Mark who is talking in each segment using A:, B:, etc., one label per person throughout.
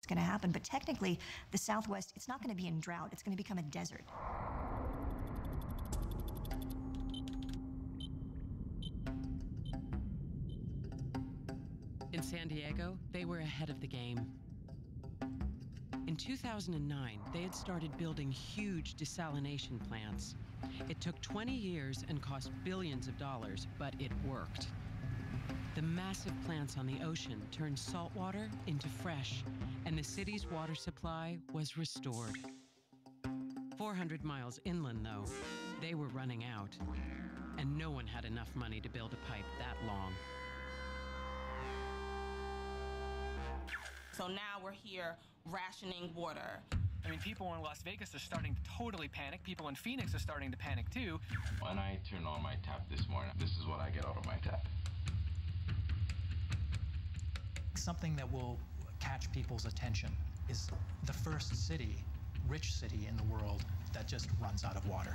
A: going to happen. But technically, the Southwest, it's not going to be in drought. It's going to become a desert.
B: In San Diego, they were ahead of the game. In 2009, they had started building huge desalination plants. It took 20 years and cost billions of dollars, but it worked. The massive plants on the ocean turned salt water into fresh, and the city's water supply was restored. 400 miles inland, though, they were running out, and no one had enough money to build a pipe that long.
C: So now we're here rationing water.
D: I mean, people in Las Vegas are starting to totally panic. People in Phoenix are starting to panic too.
E: When I turn on my tap this morning, this is what I get out of my tap.
F: Something that will catch people's attention is the first city, rich city in the world that just runs out of water.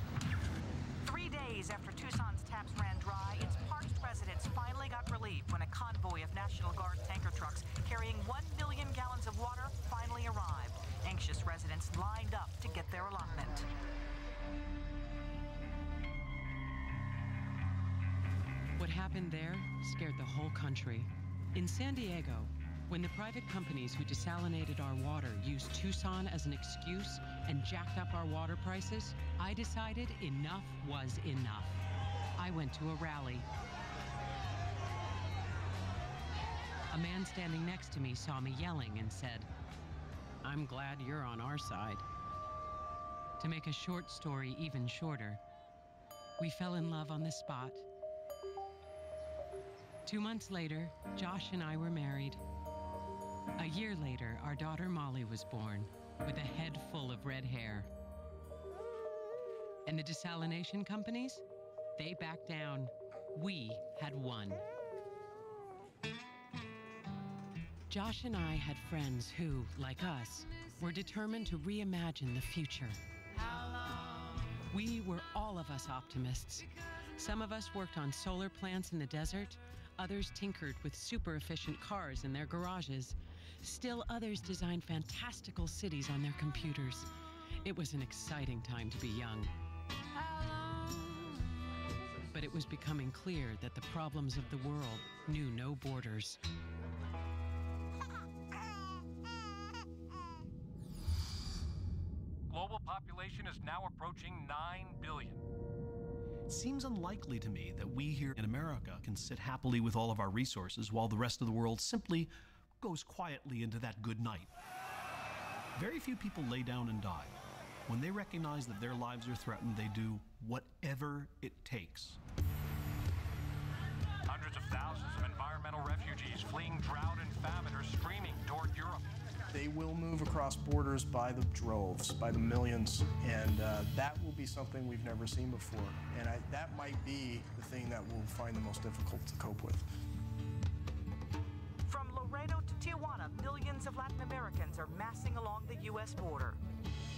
G: 3 days after Tucson's taps ran dry, its parched residents finally got relief when a convoy of National Guard tanker trucks carrying 1 million gallons of water finally arrived. Anxious residents lined up to get their allotment.
B: What happened there scared the whole country. In San Diego, when the private companies who desalinated our water used Tucson as an excuse and jacked up our water prices, I decided enough was enough. I went to a rally. A man standing next to me saw me yelling and said, "I'm glad you're on our side." To make a short story even shorter, we fell in love on the spot. 2 months later, Josh and I were married. A year later, our daughter Molly was born with a head full of red hair. And the desalination companies, they backed down. We had won. Josh and I had friends who, like us, were determined to reimagine the future. We were all of us optimists. Some of us worked on solar plants in the desert. Others tinkered with super efficient cars in their garages. Still others designed fantastical cities on their computers. It was an exciting time to be young. But it was becoming clear that the problems of the world knew no borders.
H: Global population is now approaching 9 billion.
I: It seems unlikely to me that we here in America can sit happily with all of our resources while the rest of the world simply goes quietly into that good night. Very few people lay down and die. When they recognize that their lives are threatened, they do whatever it takes.
H: Hundreds of thousands of environmental refugees fleeing drought and famine are streaming toward Europe.
J: They will move across borders by the droves, by the millions, and that will be something we've never seen before. And that might be the thing that we'll find the most difficult to cope with.
G: From Laredo to Tijuana, millions of Latin Americans are massing along the U.S. border.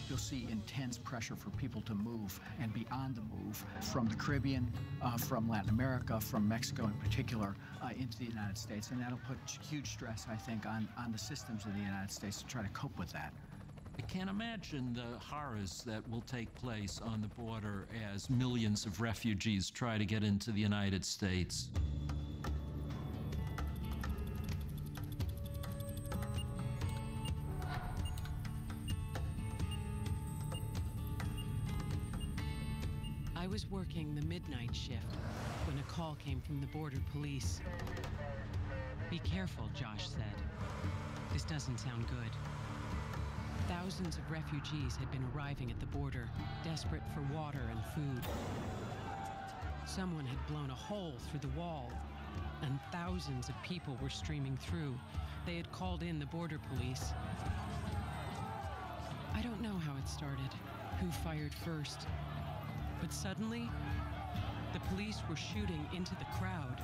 K: You'll see intense pressure for people to move and be on the move from the Caribbean, from Latin America, from Mexico in particular, into the United States. And that'll put huge stress, I think, on the systems of the United States to try to cope with that.
L: I can't imagine the horrors that will take place on the border as millions of refugees try to get into the United States.
B: I was working the midnight shift when a call came from the border police. "Be careful," Josh said. "This doesn't sound good." Thousands of refugees had been arriving at the border, desperate for water and food. Someone had blown a hole through the wall, and thousands of people were streaming through. They had called in the border police. I don't know how it started, who fired first. But suddenly, the police were shooting into the crowd.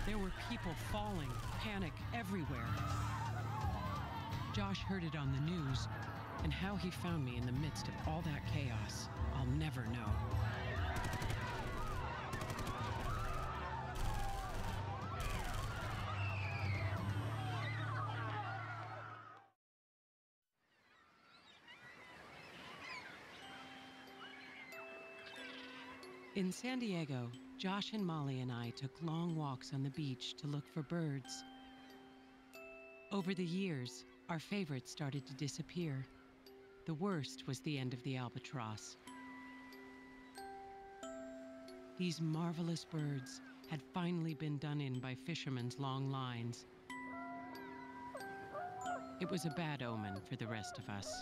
B: There were people falling, panic everywhere. Josh heard it on the news, and how he found me in the midst of all that chaos, I'll never know. In San Diego, Josh and Molly and I took long walks on the beach to look for birds. Over the years, our favorites started to disappear. The worst was the end of the albatross. These marvelous birds had finally been done in by fishermen's long lines. It was a bad omen for the rest of us.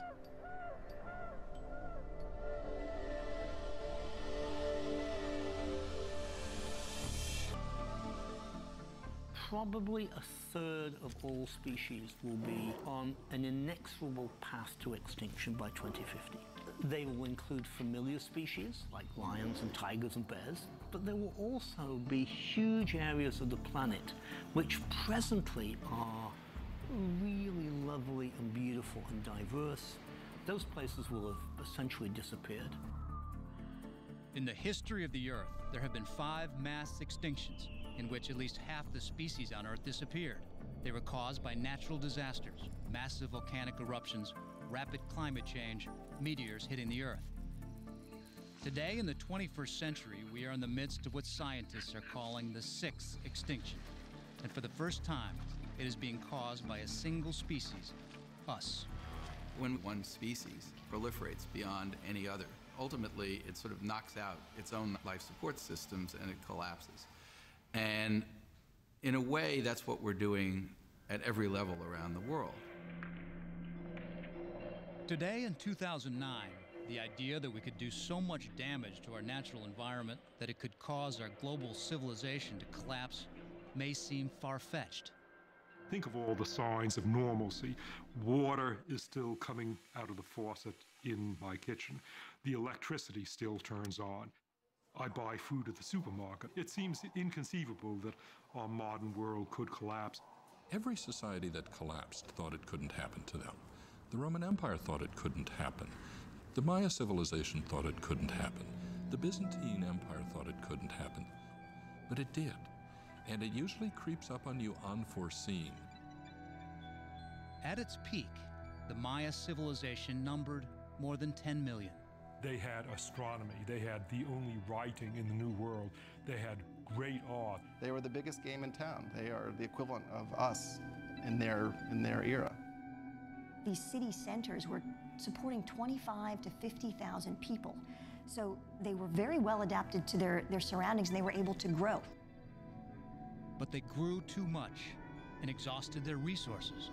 M: Probably a third of all species will be on an inexorable path to extinction by 2050. They will include familiar species like lions and tigers and bears, but there will also be huge areas of the planet which presently are really lovely and beautiful and diverse. Those places will have essentially disappeared.
N: In the history of the Earth, there have been 5 mass extinctions in which at least half the species on Earth disappeared. They were caused by natural disasters, massive volcanic eruptions, rapid climate change, meteors hitting the Earth. Today, in the 21st century, we are in the midst of what scientists are calling the 6th extinction. And for the first time, it is being caused by a single species, us.
O: When one species proliferates beyond any other, ultimately it sort of knocks out its own life support systems and it collapses. And in a way, that's what we're doing at every level around the world.
N: Today in 2009, the idea that we could do so much damage to our natural environment that it could cause our global civilization to collapse may seem far-fetched.
P: Think of all the signs of normalcy. Water is still coming out of the faucet in my kitchen. The electricity still turns on. I buy food at the supermarket. It seems inconceivable that our modern world could collapse.
L: Every society that collapsed thought it couldn't happen to them. The Roman Empire thought it couldn't happen. The Maya civilization thought it couldn't happen. The Byzantine Empire thought it couldn't happen. But it did. And it usually creeps up on you unforeseen.
N: At its peak, the Maya civilization numbered more than 10 million.
P: They had astronomy. They had the only writing in the New World. They had great art.
J: They were the biggest game in town. They are the equivalent of us in their era.
A: These city centers were supporting 25 to 50,000 people. So they were very well adapted to their surroundings and they were able to grow.
N: But they grew too much and exhausted their resources.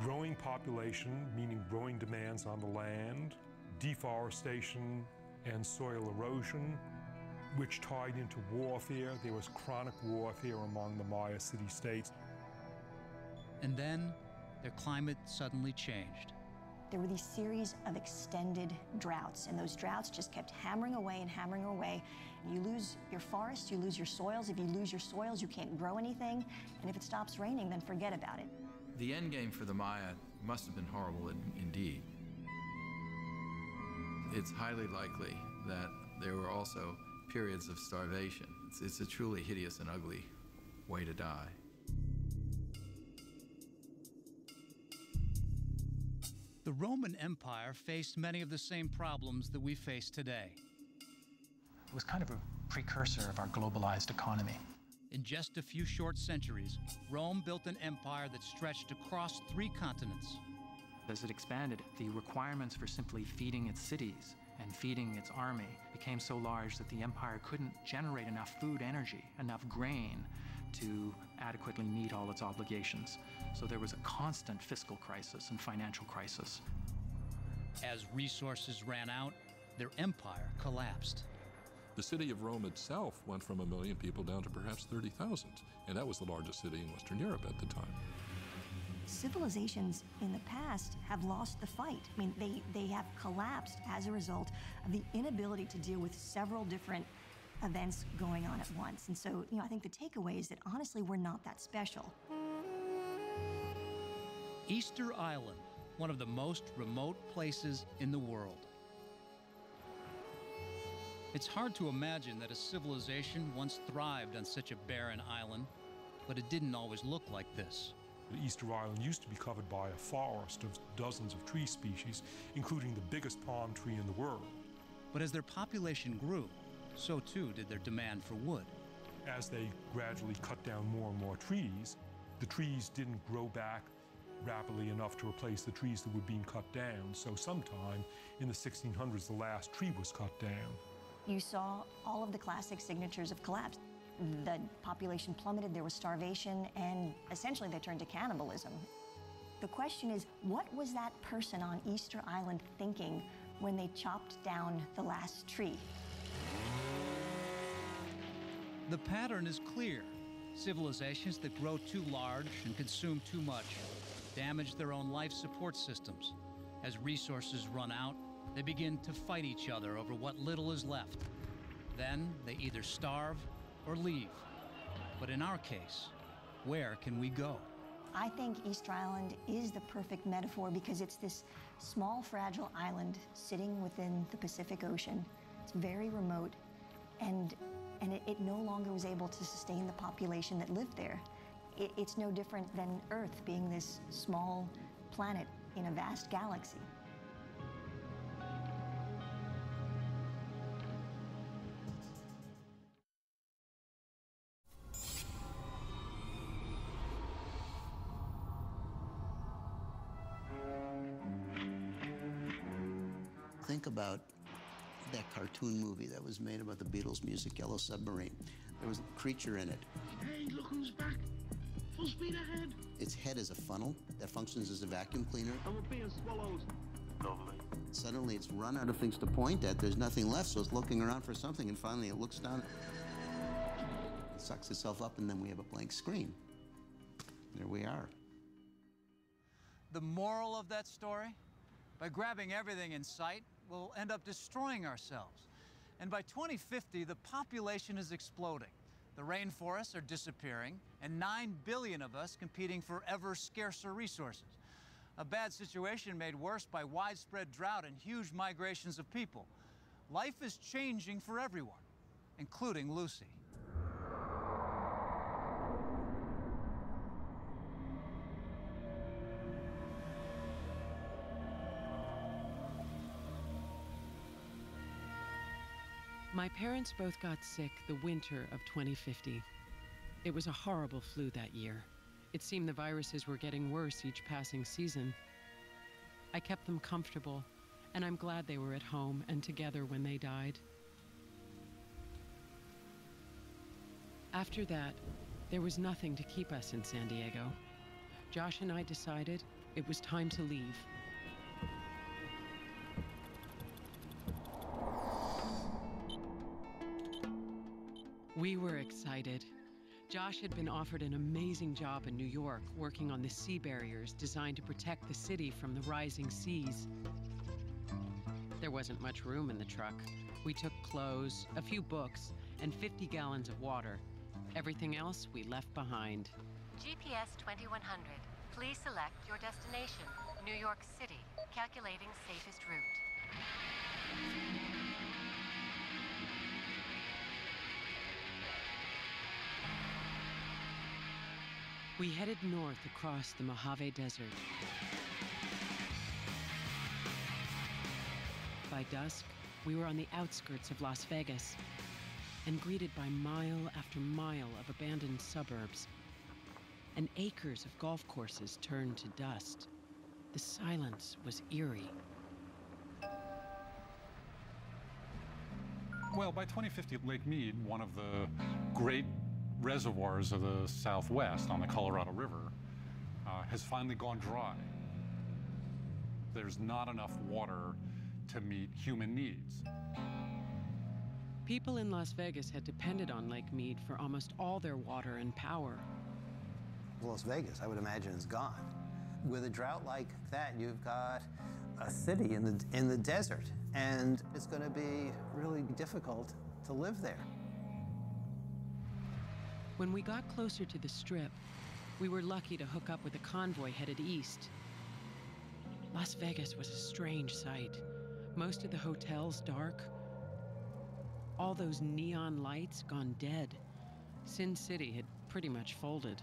P: Growing population, meaning growing demands on the land, deforestation and soil erosion, which tied into warfare. There was chronic warfare among the Maya city-states.
N: And then their climate suddenly changed.
A: There were these series of extended droughts, and those droughts just kept hammering away and hammering away. You lose your forests, you lose your soils. If you lose your soils, you can't grow anything. And if it stops raining, then forget about it.
O: The end game for the Maya must have been horrible indeed. It's highly likely that there were also periods of starvation. It's a truly hideous and ugly way to die.
N: The Roman Empire faced many of the same problems that we face today.
F: It was kind of a precursor of our globalized economy.
N: In just a few short centuries, Rome built an empire that stretched across 3 continents.
K: As it expanded, the requirements for simply feeding its cities and feeding its army became so large that the empire couldn't generate enough food energy, enough grain, to adequately meet all its obligations. So there was a constant fiscal crisis and financial crisis.
N: As resources ran out, their empire collapsed.
L: The city of Rome itself went from 1 million people down to perhaps 30,000, and that was the largest city in Western Europe at the time.
A: Civilizations in the past have lost the fight. I mean, they have collapsed as a result of the inability to deal with several different events going on at once. And so, I think the takeaway is that honestly, we're not that special.
N: Easter Island, one of the most remote places in the world. It's hard to imagine that a civilization once thrived on such a barren island, but it didn't always look like this.
P: Easter Island used to be covered by a forest of dozens of tree species, including the biggest palm tree in the world.
N: But as their population grew, so too did their demand for wood.
P: As they gradually cut down more and more trees, the trees didn't grow back rapidly enough to replace the trees that were being cut down. So sometime in the 1600s, the last tree was cut down.
A: You saw all of the classic signatures of collapse. The population plummeted, there was starvation, and essentially they turned to cannibalism. The question is, what was that person on Easter Island thinking when they chopped down the last tree?
N: The pattern is clear. Civilizations that grow too large and consume too much damage their own life support systems. As resources run out, they begin to fight each other over what little is left. Then they either starve or leave. But in our case, where can we go?
A: I think Easter Island is the perfect metaphor because it's this small, fragile island sitting within the Pacific Ocean. It's very remote, and it no longer was able to sustain the population that lived there. It's no different than Earth being this small planet in a vast galaxy.
Q: Think about that cartoon movie that was made about the Beatles' music, Yellow Submarine. There was a creature in it.
R: Hey, look who's back. Full speed ahead.
Q: Its head is a funnel that functions as a vacuum cleaner.
R: And we're being swallowed. Lovely.
Q: Suddenly it's run out of things to point at. There's nothing left, so it's looking around for something, and finally it looks down. It sucks itself up, and then we have a blank screen. There we are.
K: The moral of that story? By grabbing everything in sight, we'll end up destroying ourselves. And by 2050, the population is exploding. The rainforests are disappearing, and 9 billion of us competing for ever scarcer resources. A bad situation made worse by widespread drought and huge migrations of people. Life is changing for everyone, including Lucy.
B: My parents both got sick the winter of 2050. It was a horrible flu that year. It seemed the viruses were getting worse each passing season. I kept them comfortable, and I'm glad they were at home and together when they died. After that, there was nothing to keep us in San Diego. Josh and I decided it was time to leave. We were excited. Josh had been offered an amazing job in New York, working on the sea barriers designed to protect the city from the rising seas. There wasn't much room in the truck. We took clothes, a few books, and 50 gallons of water. Everything else we left behind.
S: GPS 2100. Please select your destination. New York City. Calculating safest route.
B: We headed north across the Mojave Desert. By dusk, we were on the outskirts of Las Vegas and greeted by mile after mile of abandoned suburbs. And acres of golf courses turned to dust. The silence was eerie.
P: Well, by 2050, Lake Mead, one of the great reservoirs of the Southwest on the Colorado River, has finally gone dry. There's not enough water to meet human needs.
B: People in Las Vegas had depended on Lake Mead for almost all their water and power.
Q: Las Vegas, I would imagine, is gone. With a drought like that, you've got a city in the desert, and it's going to be really difficult to live there.
B: When we got closer to the Strip, we were lucky to hook up with a convoy headed east. Las Vegas was a strange sight. Most of the hotels dark. All those neon lights gone dead. Sin City had pretty much folded.